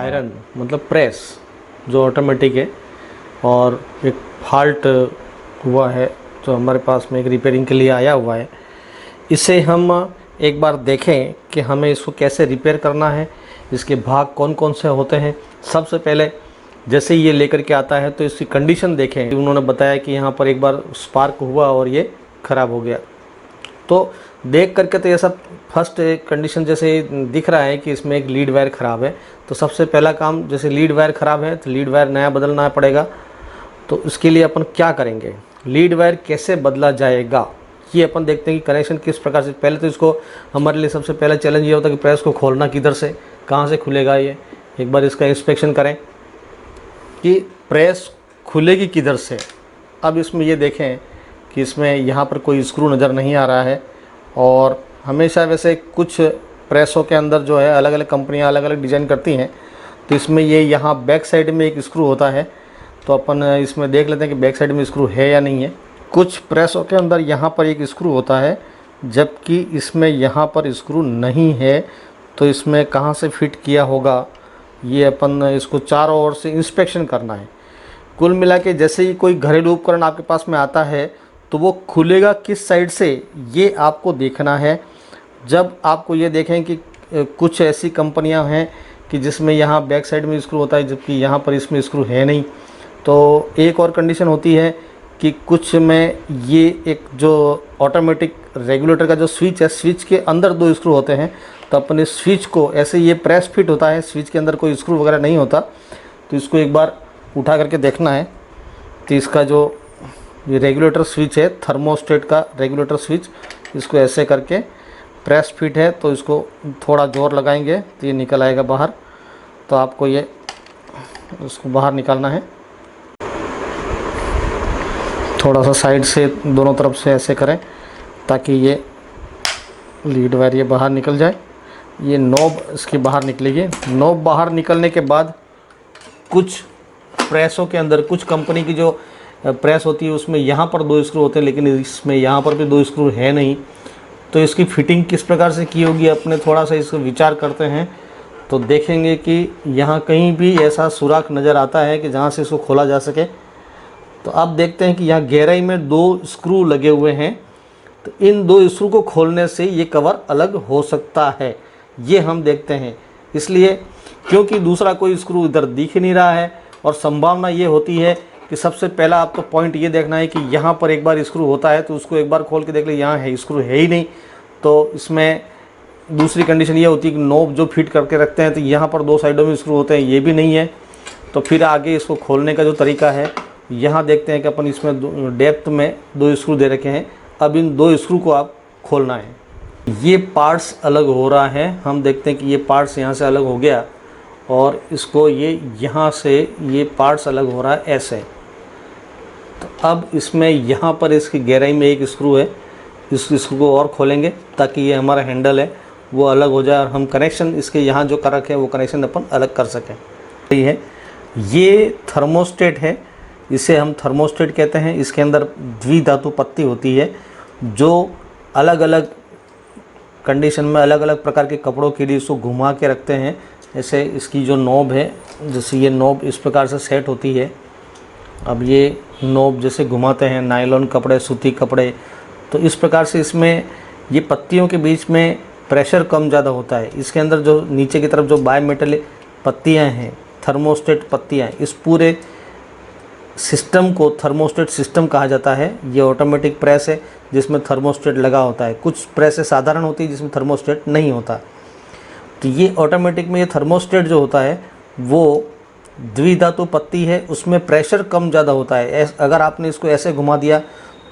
Iron मतलब press जो automatic है और एक फॉल्ट हुआ है जो हमारे पास में एक रिपेयरिंग के लिए आया हुआ है। इसे हम एक बार देखें कि हमें इसको कैसे रिपेयर करना है, इसके भाग कौन कौन से होते हैं। सबसे पहले जैसे ये लेकर के आता है तो इसकी कंडीशन देखें। उन्होंने बताया कि यहाँ पर एक बार स्पार्क हुआ और ये ख़राब हो गया, तो देख करके तो ये सब फर्स्ट कंडीशन जैसे दिख रहा है कि इसमें एक लीड वायर ख़राब है। तो सबसे पहला काम, जैसे लीड वायर ख़राब है तो लीड वायर नया बदलना पड़ेगा। तो इसके लिए अपन क्या करेंगे, लीड वायर कैसे बदला जाएगा ये अपन देखते हैं कि कनेक्शन किस प्रकार से। पहले तो इसको हमारे लिए सबसे पहला चैलेंज ये होता है कि प्रेस को खोलना किधर से, कहाँ से खुलेगा। ये एक बार इसका इंस्पेक्शन करें कि प्रेस खुलेगी किधर से। अब इसमें ये देखें कि इसमें यहाँ पर कोई स्क्रू नज़र नहीं आ रहा है। और हमेशा वैसे कुछ प्रेसों के अंदर जो है अलग अलग कंपनियाँ अलग अलग डिज़ाइन करती हैं, तो इसमें ये यहाँ बैक साइड में एक स्क्रू होता है। तो अपन इसमें देख लेते हैं कि बैक साइड में स्क्रू है या नहीं है। कुछ प्रेसों के अंदर यहाँ पर एक स्क्रू होता है, जबकि इसमें यहाँ पर स्क्रू नहीं है। तो इसमें कहाँ से फिट किया होगा ये अपन इसको चारों ओर से इंस्पेक्शन करना है। कुल मिला के जैसे ही कोई घरेलू उपकरण आपके पास में आता है तो वो खुलेगा किस साइड से ये आपको देखना है। जब आपको ये देखें कि कुछ ऐसी कंपनियां हैं कि जिसमें यहाँ बैक साइड में स्क्रू होता है जबकि यहाँ पर इसमें स्क्रू है नहीं, तो एक और कंडीशन होती है कि कुछ में ये एक जो ऑटोमेटिक रेगुलेटर का जो स्विच है, स्विच के अंदर 2 स्क्रू होते हैं। तो अपने स्विच को ऐसे ये प्रेस फिट होता है, स्विच के अंदर कोई स्क्रू वगैरह नहीं होता। तो इसको एक बार उठा करके देखना है। तो इसका जो ये रेगुलेटर स्विच है, थर्मोस्टेट का रेगुलेटर स्विच, इसको ऐसे करके प्रेस फिट है। तो इसको थोड़ा जोर लगाएंगे तो ये निकल आएगा बाहर। तो आपको ये उसको बाहर निकालना है। थोड़ा सा साइड से दोनों तरफ से ऐसे करें ताकि ये लीड वायर ये बाहर निकल जाए। ये नॉब इसकी बाहर निकलेगी। नॉब बाहर निकलने के बाद कुछ प्रेसों के अंदर, कुछ कंपनी की जो प्रेस होती है उसमें यहाँ पर 2 स्क्रू होते हैं, लेकिन इसमें यहाँ पर भी 2 स्क्रू है नहीं। तो इसकी फिटिंग किस प्रकार से की होगी अपने थोड़ा सा इसको विचार करते हैं। तो देखेंगे कि यहाँ कहीं भी ऐसा सुराख नज़र आता है कि जहाँ से इसको खोला जा सके। तो अब देखते हैं कि यहाँ गहराई में 2 स्क्रू लगे हुए हैं। तो इन 2 स्क्रू को खोलने से ये कवर अलग हो सकता है, ये हम देखते हैं। इसलिए क्योंकि दूसरा कोई स्क्रू इधर दिख नहीं रहा है और संभावना ये होती है कि सबसे पहला आपको पॉइंट ये देखना है कि यहाँ पर एक बार स्क्रू होता है तो उसको एक बार खोल के देख ले, यहाँ है स्क्रू है ही नहीं। तो इसमें दूसरी कंडीशन ये होती है कि नॉब जो फिट करके रखते हैं तो यहाँ पर 2 साइडों में स्क्रू होते हैं, ये भी नहीं है। तो फिर आगे इसको खोलने का जो तरीका है, यहाँ देखते हैं कि अपन इसमें डेप्थ में 2 स्क्रू दे रखे हैं। अब इन 2 स्क्रू को आप खोलना है। ये पार्ट्स अलग हो रहा है, हम देखते हैं कि ये पार्ट्स यहाँ से अलग हो गया और इसको ये यहाँ से ये पार्ट्स अलग हो रहा है ऐसे। तो अब इसमें यहाँ पर इसकी गहराई में एक स्क्रू है, इस स्क्रू को और खोलेंगे ताकि ये हमारा हैंडल है वो अलग हो जाए और हम कनेक्शन इसके यहाँ जो कर रखे हैं वो कनेक्शन अपन अलग कर सकें। ये थर्मोस्टेट है, इसे हम थर्मोस्टेट कहते हैं। इसके अंदर द्विधातु पत्ती होती है जो अलग अलग कंडीशन में अलग अलग प्रकार के कपड़ों के लिए इसको घुमा के रखते हैं। जैसे इसकी जो नॉब है, जैसे ये नॉब इस प्रकार से सेट होती है। अब ये नॉब जैसे घुमाते हैं नायलॉन कपड़े, सूती कपड़े, तो इस प्रकार से इसमें ये पत्तियों के बीच में प्रेशर कम ज़्यादा होता है। इसके अंदर जो नीचे की तरफ जो बाय मेटल पत्तियाँ हैं, थर्मोस्टेट पत्तियाँ, इस पूरे सिस्टम को थर्मोस्टेट सिस्टम कहा जाता है। ये ऑटोमेटिक प्रेस है जिसमें थर्मोस्टेट लगा होता है। कुछ प्रेसें साधारण होती है जिसमें थर्मोस्टेट नहीं होता। तो ये ऑटोमेटिक में ये थर्मोस्टेट जो होता है वो द्विधातु पत्ती है, उसमें प्रेशर कम ज़्यादा होता है। अगर आपने इसको ऐसे घुमा दिया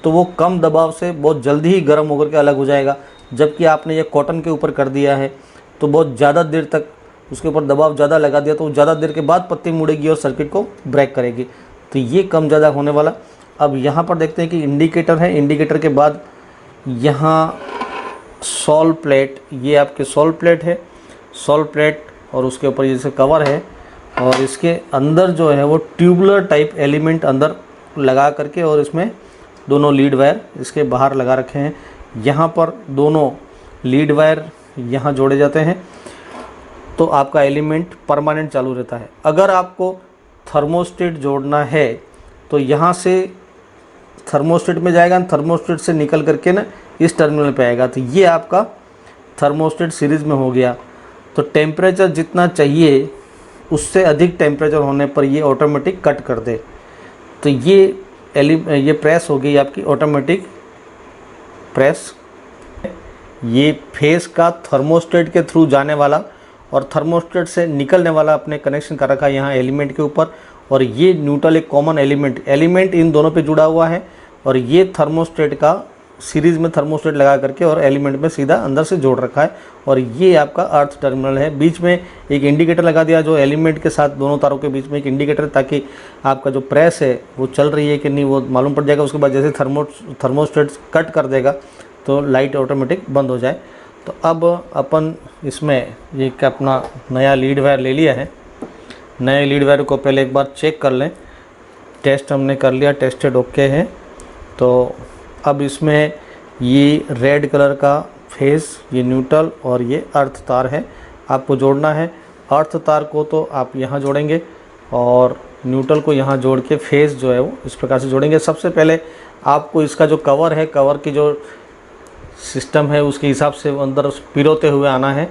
तो वो कम दबाव से बहुत जल्दी ही गर्म होकर के अलग हो जाएगा। जबकि आपने ये कॉटन के ऊपर कर दिया है तो बहुत ज़्यादा देर तक उसके ऊपर दबाव ज़्यादा लगा दिया तो ज़्यादा देर के बाद पत्ती मुड़ेगी और सर्किट को ब्रेक करेगी। तो ये कम ज़्यादा होने वाला। अब यहाँ पर देखते हैं कि इंडिकेटर है। इंडिकेटर के बाद यहाँ सॉल प्लेट, ये आपके सॉल प्लेट है, सॉल प्लेट और उसके ऊपर जैसे कवर है और इसके अंदर जो है वो ट्यूबुलर टाइप एलिमेंट अंदर लगा करके और इसमें दोनों लीड वायर इसके बाहर लगा रखे हैं। यहाँ पर दोनों लीड वायर यहाँ जोड़े जाते हैं। तो आपका एलिमेंट परमानेंट चालू रहता है। अगर आपको थर्मोस्टेट जोड़ना है तो यहाँ से थर्मोस्टेट में जाएगा, थर्मोस्टेट से निकल करके ना इस टर्मिनल पे आएगा। तो ये आपका थर्मोस्टेट सीरीज़ में हो गया। तो टेम्परेचर जितना चाहिए उससे अधिक टेम्परेचर होने पर ये ऑटोमेटिक कट कर दे। तो ये प्रेस हो गई आपकी ऑटोमेटिक प्रेस। ये फेस का थर्मोस्टेट के थ्रू जाने वाला और थर्मोस्टेट से निकलने वाला अपने कनेक्शन कर रखा है यहाँ एलिमेंट के ऊपर। और ये न्यूट्रल एक कॉमन एलिमेंट इन दोनों पे जुड़ा हुआ है। और ये थर्मोस्टेट का सीरीज़ में थर्मोस्टेट लगा करके और एलिमेंट में सीधा अंदर से जोड़ रखा है। और ये आपका अर्थ टर्मिनल है। बीच में एक इंडिकेटर लगा दिया जो एलिमेंट के साथ दोनों तारों के बीच में एक इंडिकेटर, ताकि आपका जो प्रेस है वो चल रही है कि नहीं वो मालूम पड़ जाएगा। उसके बाद जैसे थर्मोस्टेट कट कर देगा तो लाइट ऑटोमेटिक बंद हो जाए। तो अब अपन इसमें ये अपना नया लीड वायर ले लिया है। नए लीड वायर को पहले एक बार चेक कर लें। टेस्ट हमने कर लिया, टेस्टेड ओके है। तो अब इसमें ये रेड कलर का फेस, ये न्यूट्रल और ये अर्थ तार है, आपको जोड़ना है। अर्थ तार को तो आप यहाँ जोड़ेंगे और न्यूट्रल को यहाँ जोड़ के फेस जो है वो इस प्रकार से जोड़ेंगे। सबसे पहले आपको इसका जो कवर है, कवर की जो सिस्टम है उसके हिसाब से अंदर पिरोते हुए आना है।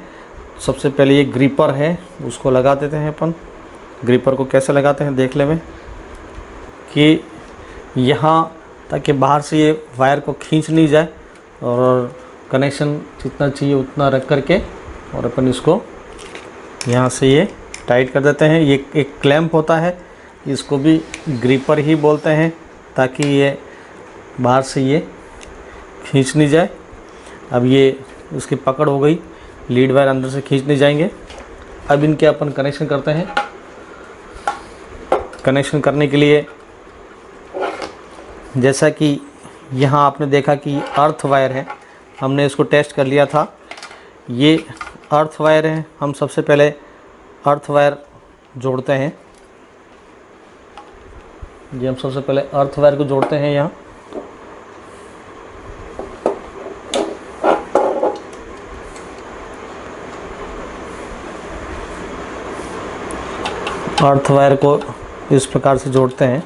सबसे पहले ये ग्रिपर है उसको लगा देते हैं अपन। ग्रिपर को कैसे लगाते हैं देख लें कि यहाँ, ताकि बाहर से ये वायर को खींच नहीं जाए और कनेक्शन जितना चाहिए उतना रख करके और अपन इसको यहाँ से ये टाइट कर देते हैं। ये एक क्लैंप होता है, इसको भी ग्रिपर ही बोलते हैं, ताकि ये बाहर से ये खींच नहीं जाए। अब ये उसकी पकड़ हो गई, लीड वायर अंदर से खींच नहीं जाएंगे। अब इनके अपन कनेक्शन करते हैं। कनेक्शन करने के लिए जैसा कि यहाँ आपने देखा कि अर्थ वायर है, हमने इसको टेस्ट कर लिया था। ये अर्थ वायर है। हम सबसे पहले अर्थ वायर जोड़ते हैं। ये हम सबसे पहले अर्थ वायर को जोड़ते हैं यहाँ। अर्थ वायर को इस प्रकार से जोड़ते हैं।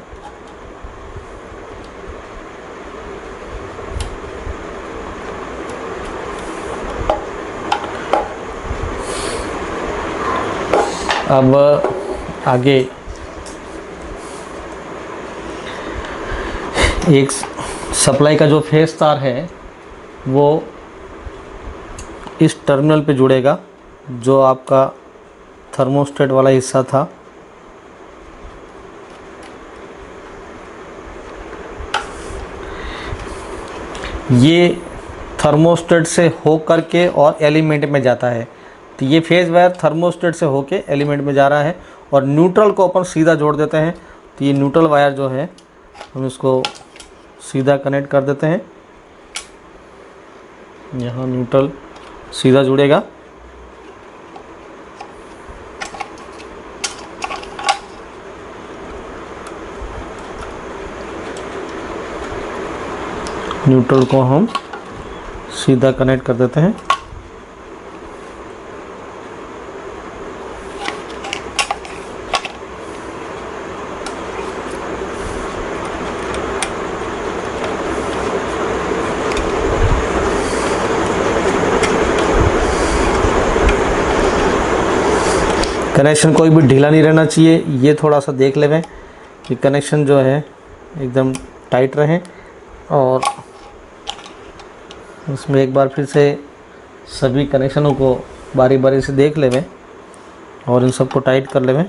अब आगे एक सप्लाई का जो फेस तार है वो इस टर्मिनल पे जुड़ेगा, जो आपका थर्मोस्टेट वाला हिस्सा था। ये थर्मोस्टेट से हो करके और एलिमेंट में जाता है। तो ये फेज वायर थर्मोस्टेट से होके एलिमेंट में जा रहा है और न्यूट्रल को अपन सीधा जोड़ देते हैं। तो ये न्यूट्रल वायर जो है हम इसको सीधा कनेक्ट कर देते हैं। यहाँ न्यूट्रल सीधा जुड़ेगा। न्यूट्रल को हम सीधा कनेक्ट कर देते हैं। कनेक्शन कोई भी ढीला नहीं रहना चाहिए। ये थोड़ा सा देख लें कि कनेक्शन जो है एकदम टाइट रहे। और इसमें एक बार फिर से सभी कनेक्शनों को बारी बारी से देख लें और इन सबको टाइट कर लें।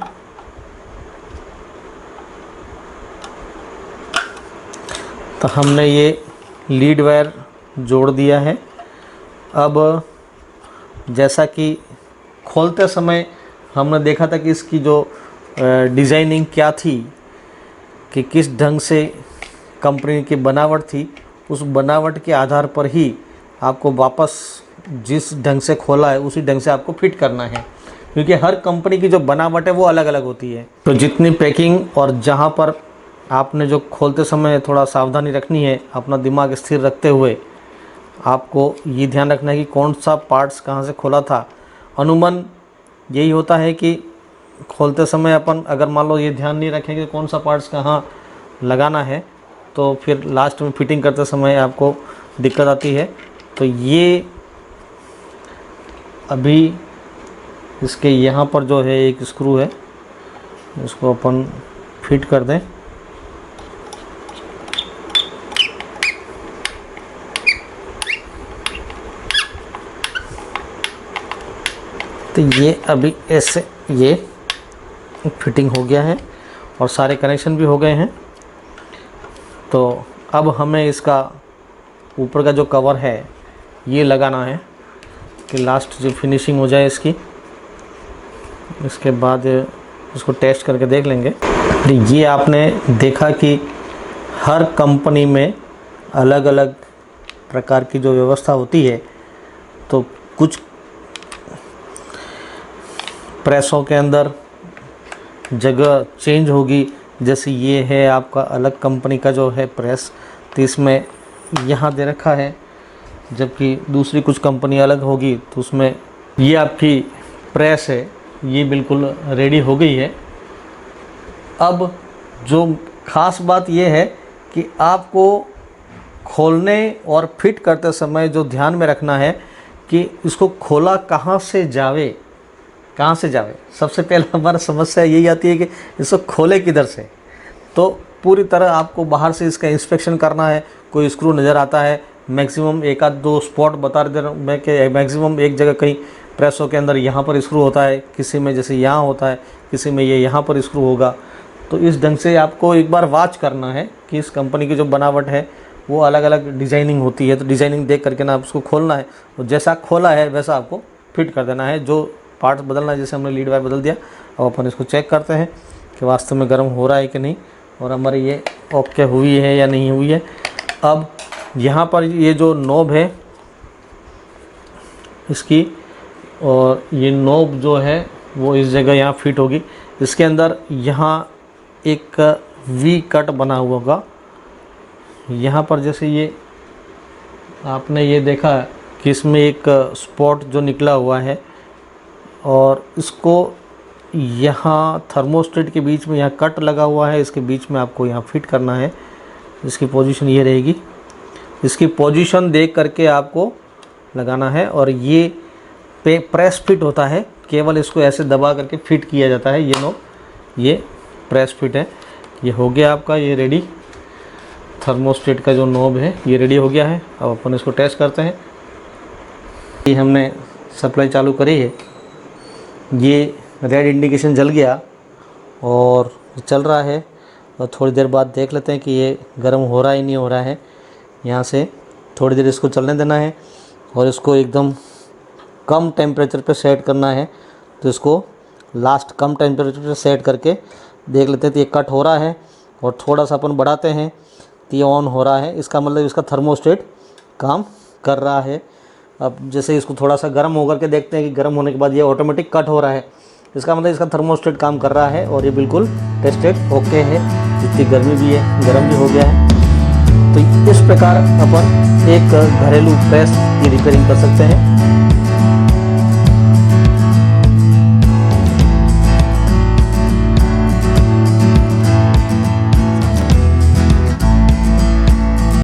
तो हमने ये लीड वायर जोड़ दिया है। अब जैसा कि खोलते समय हमने देखा था कि इसकी जो डिज़ाइनिंग क्या थी, कि किस ढंग से कंपनी की बनावट थी, उस बनावट के आधार पर ही आपको वापस जिस ढंग से खोला है उसी ढंग से आपको फिट करना है, क्योंकि हर कंपनी की जो बनावट है वो अलग अलग होती है। तो जितनी पैकिंग और जहाँ पर आपने जो खोलते समय थोड़ा सावधानी रखनी है, अपना दिमाग स्थिर रखते हुए आपको ये ध्यान रखना है कि कौन सा पार्ट्स कहाँ से खोला था। अनुमान यही होता है कि खोलते समय अपन अगर मान लो ये ध्यान नहीं रखेंगे कौन सा पार्ट्स कहाँ लगाना है, तो फिर लास्ट में फिटिंग करते समय आपको दिक्कत आती है। तो ये अभी इसके यहाँ पर जो है एक स्क्रू है, इसको अपन फिट कर दें। तो ये अभी ऐसे ये फिटिंग हो गया है और सारे कनेक्शन भी हो गए हैं। तो अब हमें इसका ऊपर का जो कवर है ये लगाना है कि लास्ट जो फिनिशिंग हो जाए इसकी। इसके बाद इसको टेस्ट करके देख लेंगे। ये आपने देखा कि हर कंपनी में अलग अलग प्रकार की जो व्यवस्था होती है, तो कुछ प्रेसों के अंदर जगह चेंज होगी। जैसे ये है आपका अलग कंपनी का जो है प्रेस, तो इसमें यहाँ दे रखा है, जबकि दूसरी कुछ कंपनी अलग होगी तो उसमें ये आपकी प्रेस है, ये बिल्कुल रेडी हो गई है। अब जो ख़ास बात ये है कि आपको खोलने और फिट करते समय जो ध्यान में रखना है कि इसको खोला कहाँ से जावे। सबसे पहले हमारा समस्या यही आती है कि इसको खोले किधर से। तो पूरी तरह आपको बाहर से इसका इंस्पेक्शन करना है। कोई स्क्रू नज़र आता है, मैक्सिमम एक आध दो स्पॉट बता दे रहा हूँ मैं कि मैक्सिमम एक जगह कहीं प्रेसों के अंदर यहाँ पर स्क्रू होता है, किसी में जैसे यहाँ होता है, किसी में ये यहाँ पर स्क्रू होगा। तो इस ढंग से आपको एक बार वॉच करना है कि इस कंपनी की जो बनावट है वो अलग अलग डिज़ाइनिंग होती है। तो डिज़ाइनिंग देख करके ना आप उसको खोलना है, और जैसा खोला है वैसा आपको फिट कर देना है। जो पार्ट्स बदलना है, जैसे हमने लीड वायर बदल दिया, अब अपन इसको चेक करते हैं कि वास्तव में गर्म हो रहा है कि नहीं, और हमारी ये ओके हुई है या नहीं हुई है। अब यहाँ पर ये जो नॉब है इसकी, और ये नॉब जो है वो इस जगह यहाँ फिट होगी। इसके अंदर यहाँ एक वी कट बना हुआ होगा। यहाँ पर जैसे ये आपने ये देखा कि इसमें एक स्पॉट जो निकला हुआ है, और इसको यहाँ थर्मोस्टेट के बीच में यहाँ कट लगा हुआ है, इसके बीच में आपको यहाँ फिट करना है। इसकी पोजीशन ये रहेगी, इसकी पोजीशन देख करके आपको लगाना है। और ये प्रेस फिट होता है, केवल इसको ऐसे दबा करके फिट किया जाता है। ये नॉब ये प्रेस फिट है। ये हो गया आपका ये रेडी, थर्मोस्टेट का जो नॉब है ये रेडी हो गया है। अब अपन इसको टेस्ट करते हैं। ये हमने सप्लाई चालू करी है, ये रेड इंडिकेशन जल गया और चल रहा है। और थोड़ी देर बाद देख लेते हैं कि ये गर्म हो रहा है नहीं हो रहा है। यहाँ से थोड़ी देर इसको चलने देना है और इसको एकदम कम टेम्परेचर पे सेट करना है। तो इसको लास्ट कम टेम्परेचर पे सेट करके देख लेते हैं। तो ये कट हो रहा है और थोड़ा सा अपन बढ़ाते हैं तो ये ऑन हो रहा है। इसका मतलब इसका थर्मोस्टेट काम कर रहा है। अब जैसे इसको थोड़ा सा गर्म होकर के देखते हैं कि गर्म होने के बाद ये ऑटोमेटिक कट हो रहा है, इसका मतलब इसका थर्मोस्टेट काम कर रहा है और ये बिल्कुल टेस्टेड ओके है। जितनी गर्मी भी है गर्म भी हो गया है। तो इस प्रकार अपन एक घरेलू प्रेस की रिपेयरिंग कर सकते हैं।